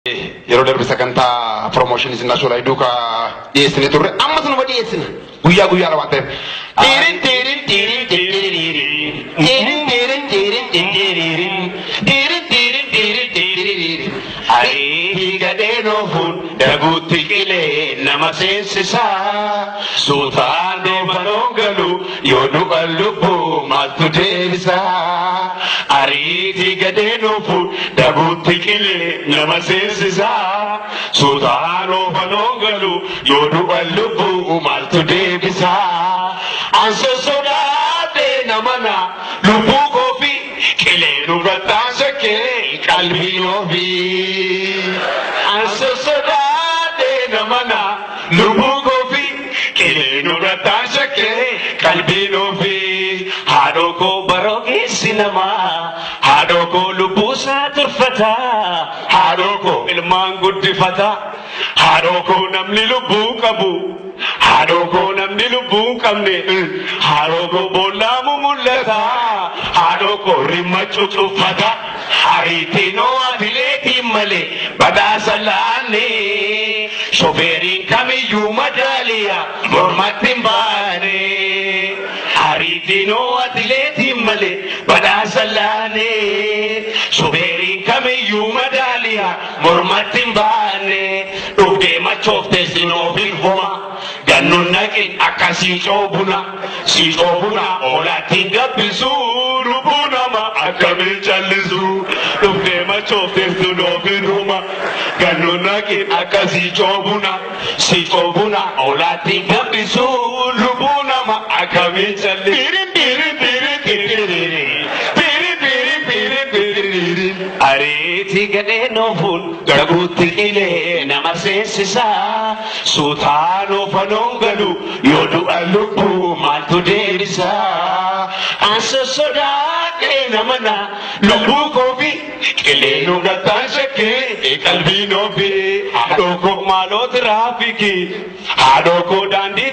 Yeroo darbe sagantaa promotion isin national duuka dhiyeessine turre ammas nu dhiyeessina guyyaa guyyaa waan ta'eef Ari gadeno hun dagutti kile namasensisa sultano banongalu yodu alubu matudevisa Ari gadeno hun dagutti kile namasensisa sultano banongalu yodu alubu matudevisa Ansosoda de namana lubu kofi kile nuratasa ke kalbi novi Ansosoda de namana lubu kofi kile nuratasa ke kalbi novi Hadoko barogi sinama Hadoko lubu saturfata Hadoko ilman guddifata Hadoko namni lubu kabu Hadoko namni lubu kamne Hadoko bolamu mullata Hadoko rimachu chufata Haritino adileti male badasalane Shoferin kami yumadaliya murmatimbane Haritino adileti male badasalane Shoferin kami yumadaliya murmatimbane Ugde machofte sinofin homa Ganun nakin akasi chobuna Si chobuna ola tinga bisuru bunama Akamil chalisu Ugde machofte sinofin homa Ganun nakin akasi chobuna Si chobuna ola tinga bisuru bunama Akamil chalisu Ariti gadeno fun dagutti ile namasensisa sultano fanongalu yodu alubu maltu derisa Ansosoda ke namana lubu kofi kile nugatanse ke kalbi novi adoko malo trafiki adoko dandi